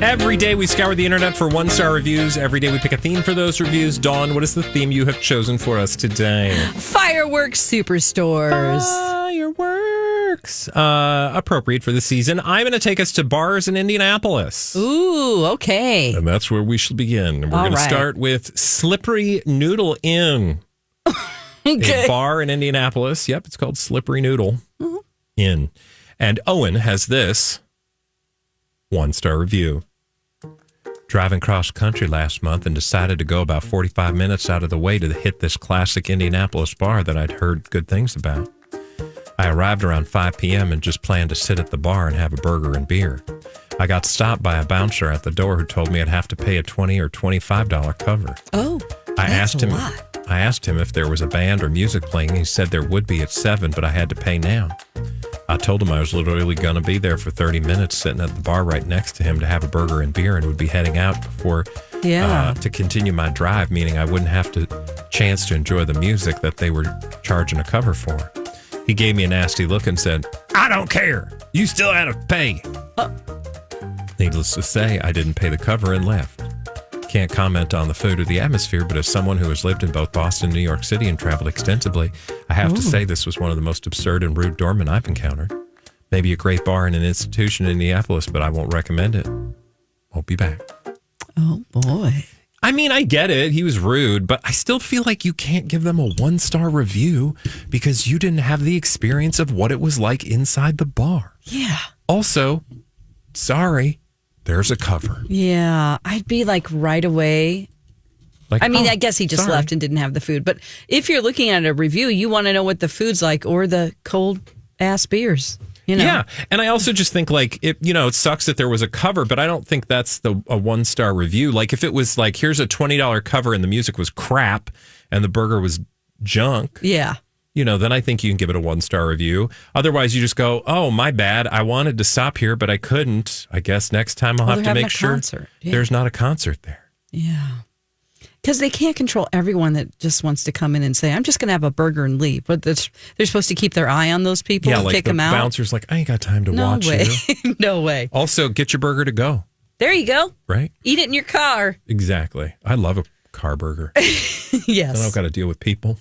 Every day we scour the internet for one-star reviews. Every day we pick a theme for those reviews. Dawn, what is the theme you have chosen for us today? Fireworks superstores. Fireworks. Appropriate for the season. I'm going to take us to bars in Indianapolis. Ooh, okay. And that's where we shall begin. We're going to start with Slippery Noodle Inn. Okay. A bar in Indianapolis. Yep, it's called Slippery Noodle Inn. And Owen has this one-star review. Driving cross country last month and decided to go about 45 minutes out of the way to hit this classic Indianapolis bar that I'd heard good things about. I arrived around 5 p.m. and just planned to sit at the bar and have a burger and beer. I got stopped by a bouncer at the door who told me I'd have to pay a $20 or $25 cover. Oh, I asked him if there was a band or music playing. He said there would be at 7, but I had to pay now. I told him I was literally going to be there for 30 minutes sitting at the bar right next to him to have a burger and beer and would be heading out before to continue my drive, meaning I wouldn't have to chance to enjoy the music that they were charging a cover for. He gave me a nasty look and said, I don't care. You still had to pay. Needless to say, I didn't pay the cover and left. Can't comment on the food or the atmosphere, but as someone who has lived in both Boston and New York City and traveled extensively, I have to say this was one of the most absurd and rude doormen I've encountered. Maybe a great bar and an institution in Indianapolis, but I won't recommend it. Won't be back. Oh, boy. I mean, I get it. He was rude, but I still feel like you can't give them a one-star review because you didn't have the experience of what it was like inside the bar. Yeah. Also, sorry. There's a cover. Yeah, I'd be like right away. I guess he just left and didn't have the food. But if you're looking at a review, you want to know what the food's like or the cold ass beers. You know? Yeah, and I also just think like it sucks that there was a cover, but I don't think that's a one-star review. Like if it was like here's a $20 cover and the music was crap and the burger was junk. Yeah. Then I think you can give it a one-star review. Otherwise, you just go, oh, my bad. I wanted to stop here, but I couldn't. I guess next time I'll have to make sure there's not a concert there. Yeah. Because they can't control everyone that just wants to come in and say, I'm just going to have a burger and leave. But they're supposed to keep their eye on those people and kick them out. Yeah, like the bouncer's like, I ain't got time to watch you. No way. Also, get your burger to go. There you go. Right? Eat it in your car. Exactly. I love a car burger. Yes. I don't got to deal with people.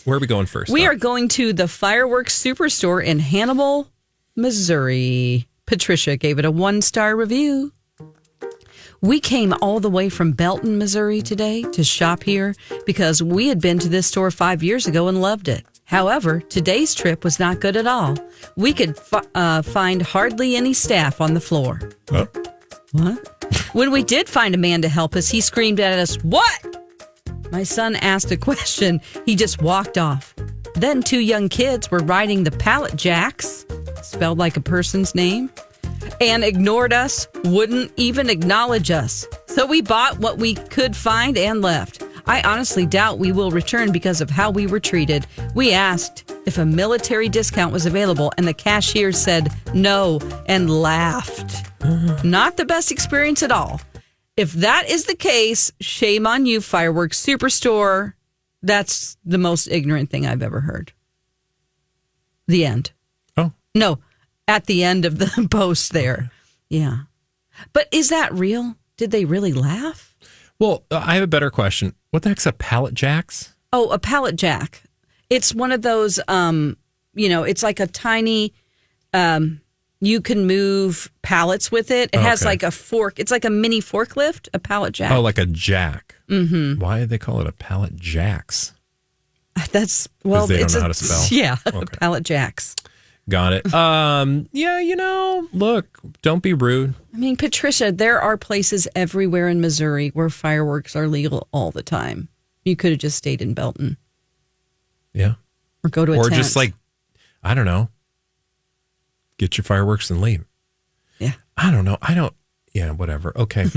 Where are we going first? We are going to the Fireworks Superstore in Hannibal, Missouri. Patricia gave it a 1-star review. We came all the way from Belton, Missouri today to shop here because we had been to this store 5 years ago and loved it. However, today's trip was not good at all. We could find hardly any staff on the floor. Huh? What? When we did find a man to help us, he screamed at us, "What?" My son asked a question. He just walked off. Then 2 young kids were riding the pallet jacks, spelled like a person's name, and ignored us, wouldn't even acknowledge us. So we bought what we could find and left. I honestly doubt we will return because of how we were treated. We asked if a military discount was available, and the cashier said no and laughed. Not the best experience at all. If that is the case, shame on you, Fireworks Superstore. That's the most ignorant thing I've ever heard. The end. Oh. No, at the end of the post there. Okay. Yeah. But is that real? Did they really laugh? Well, I have a better question. What the heck's a pallet jacks? Oh, a pallet jack. It's one of those, it's like a tiny... you can move pallets with it. It has like a fork. It's like a mini forklift, a pallet jack. Oh, like a jack. Mm-hmm. Why do they call it a pallet jacks? That's, because they don't know how to spell. Yeah, pallet jacks. Got it. Look, don't be rude. I mean, Patricia, there are places everywhere in Missouri where fireworks are legal all the time. You could have just stayed in Belton. Yeah. Or go to a tent. Or just like, I don't know. Get your fireworks and leave. Yeah. I don't know. Yeah, whatever. Okay.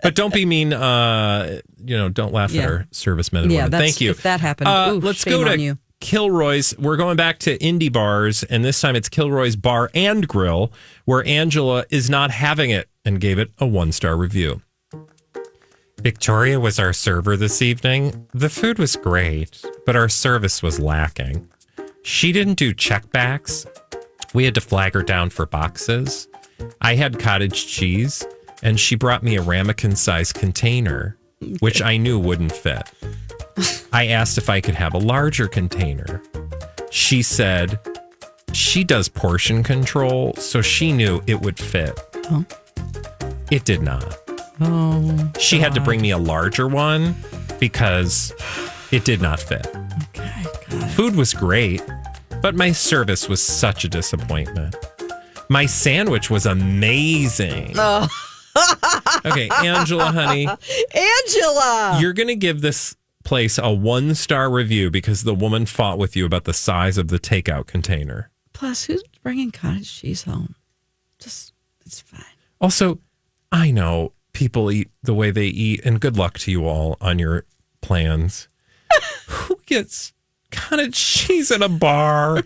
But don't be mean. Don't laugh at our servicemen and women. Thank you. If that happened, let's go to Kilroy's. We're going back to indie bars, and this time it's Kilroy's Bar and Grill, where Angela is not having it and gave it a 1-star review. Victoria was our server this evening. The food was great, but our service was lacking. She didn't do checkbacks. We had to flag her down for boxes. I had cottage cheese, and she brought me a ramekin-sized container, which I knew wouldn't fit. I asked if I could have a larger container. She said she does portion control, so she knew it would fit. Oh. It did not. Oh. She had to bring me a larger one because it did not fit. Okay, God. Food was great, but my service was such a disappointment. My sandwich was amazing. Oh. Okay, Angela, honey. Angela! You're going to give this place a 1-star review because the woman fought with you about the size of the takeout container. Plus, who's bringing cottage cheese home? Just, it's fine. Also, I know people eat the way they eat, and good luck to you all on your plans. Who gets cottage cheese in a bar?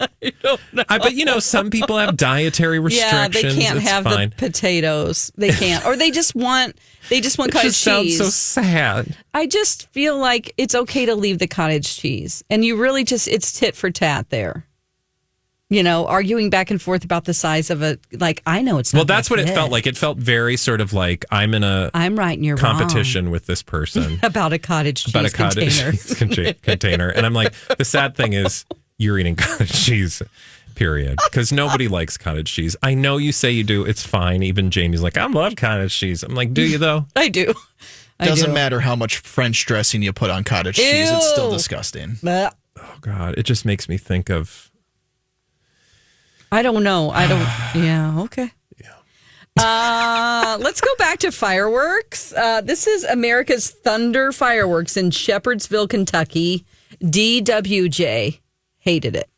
I don't know. But some people have dietary restrictions. Yeah, they can't it's have fine. the potatoes. They can't, or they just want It cottage just sounds cheese. so sad. I just feel like it's okay to leave the cottage cheese, and you really it's tit for tat there. Arguing back and forth about the size of I know it's not. Well, that's what it felt like. It felt very sort of like I'm right and you're competition wrong. With this person about a cottage cheese container. And I'm like, the sad thing is you're eating cottage cheese, period. Because nobody likes cottage cheese. I know you say you do. It's fine. Even Jamie's like, I love cottage cheese. I'm like, do you though? I do. Doesn't matter how much French dressing you put on cottage cheese. It's still disgusting. Blech. Oh, God. It just makes me think of... I don't know. Yeah, okay. Yeah. Let's go back to fireworks. This is America's Thunder Fireworks in Shepherdsville, Kentucky. DWJ hated it.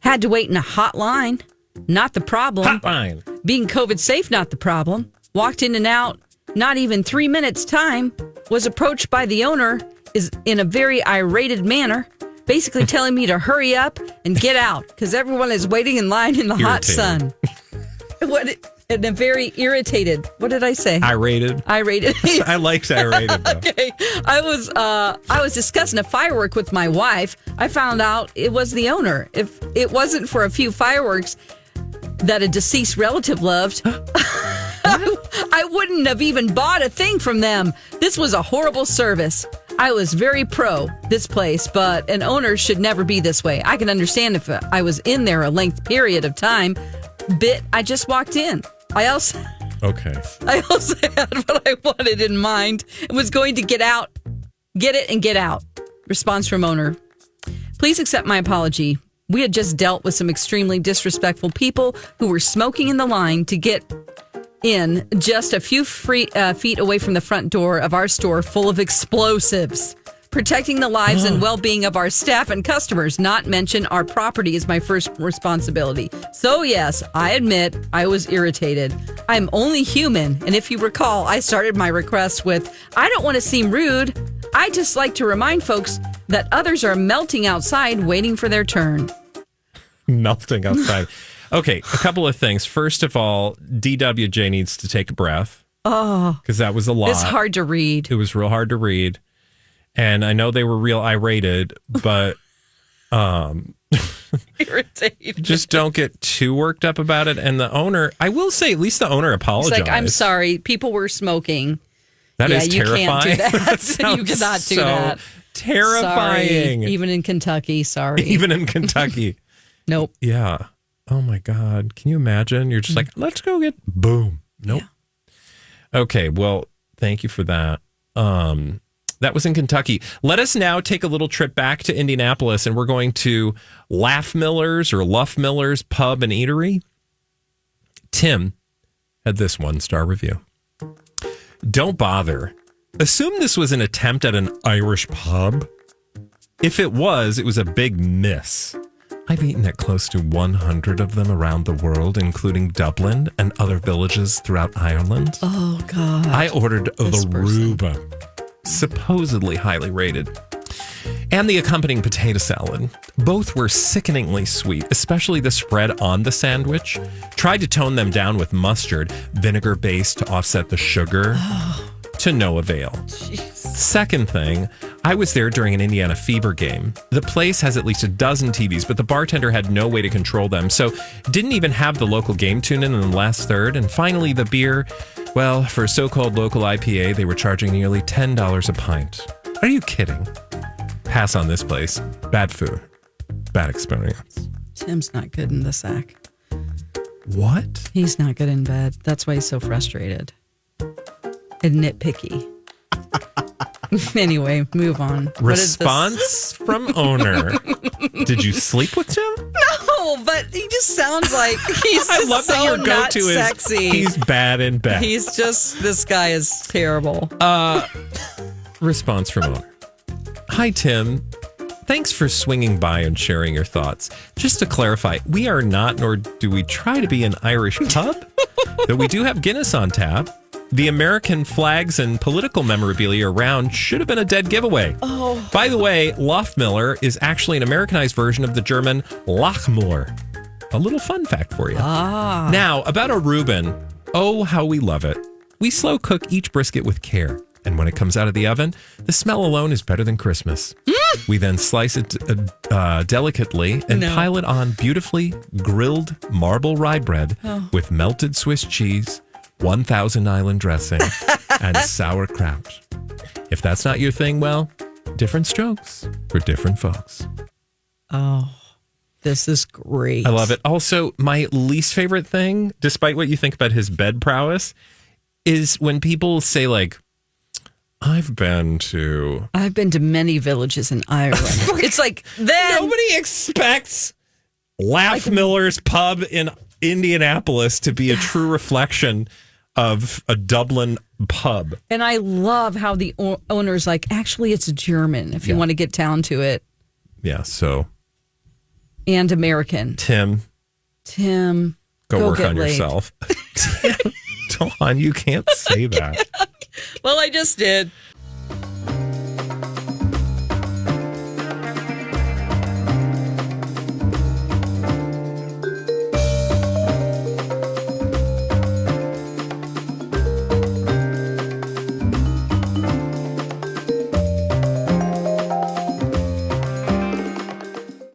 Had to wait in a hot line. Not the problem. Hotline. Being COVID safe, not the problem. Walked in and out. Not even 3 minutes time. Was approached by the owner is in a very irated manner. Basically telling me to hurry up and get out because everyone is waiting in line in the hot sun. And a very irritated. What did I say? Irated. I liked irated though. Okay. I was discussing a firework with my wife. I found out it was the owner. If it wasn't for a few fireworks that a deceased relative loved, I wouldn't have even bought a thing from them. This was a horrible service. I was very pro this place, but an owner should never be this way. I can understand if I was in there a length period of time. I just walked in. I also had what I wanted in mind and was going to get out, get it and get out. Response from owner. Please accept my apology. We had just dealt with some extremely disrespectful people who were smoking in the line to get in just a few feet away from the front door of our store full of explosives. Protecting the lives and well-being of our staff and customers, not mention our property, is my first responsibility. So yes, I admit I was irritated. I'm only human, and if you recall, I started my request with, I don't want to seem rude. I just like to remind folks that others are melting outside waiting for their turn. Melting outside. Okay, a couple of things. First of all, DWJ needs to take a breath. Oh. Because that was a lot. It's hard to read. It was real hard to read. And I know they were real irated, but irritated. Just don't get too worked up about it. And the owner, I will say, at least the owner apologized. He's like, I'm sorry. People were smoking. That is terrifying. You can't do that. You cannot do that. Terrifying. Sorry. Even in Kentucky, sorry. Even in Kentucky. Nope. Yeah. Oh my God. Can you imagine? You're just like, let's go get boom. Nope. Yeah. Okay. Well, thank you for that. That was in Kentucky. Let us now take a little trip back to Indianapolis, and we're going to Laugh Miller's or Luff Miller's Pub and Eatery. Tim had this 1-star review. Don't bother. Assume this was an attempt at an Irish pub. If it was a big miss. I've eaten at close to 100 of them around the world, including Dublin and other villages throughout Ireland. Oh, God. I ordered the Ruba, supposedly highly rated, and the accompanying potato salad. Both were sickeningly sweet, especially the spread on the sandwich. Tried to tone them down with mustard, vinegar-based to offset the sugar. To no avail. Jeez. Second thing, I was there during an Indiana Fever game. The place has at least a dozen TVs, but the bartender had no way to control them, so didn't even have the local game tune in the last third. And finally, the beer, well, for a so-called local IPA, they were charging nearly $10 a pint. Are you kidding? Pass on this place. Bad food. Bad experience. Tim's not good in the sack. What? He's not good in bed. That's why he's so frustrated and nitpicky. Anyway, move on. Response from owner. Did you sleep with Tim? No, but he just sounds like he's I love so that your not go-to sexy. is he's bad in bed. He's just, this guy is terrible. Response from owner. Hi, Tim. Thanks for swinging by and sharing your thoughts. Just to clarify, we are not, nor do we try to be, an Irish pub, though we do have Guinness on tap. The American flags and political memorabilia around should have been a dead giveaway. Oh. By the way, Lofmiller is actually an Americanized version of the German Lachmüller. A little fun fact for you. Now, about a Reuben. Oh, how we love it. We slow cook each brisket with care. And when it comes out of the oven, the smell alone is better than Christmas. We then slice it delicately and pile it on beautifully grilled marble rye bread with melted Swiss cheese, 1,000 Island dressing, and sauerkraut. If that's not your thing, well, different strokes for different folks. Oh, this is great. I love it. Also, my least favorite thing, despite what you think about his bed prowess, is when people say, like, I've been to many villages in Ireland. It's like, then nobody expects Lafmiller's pub in Indianapolis to be a true reflection of a Dublin pub. And I love how the owner's like, actually, it's German, if you want to get down to it. Yeah, so. And American. Tim. Go work on yourself. Tim, Dawn, you can't say that. Well, I just did.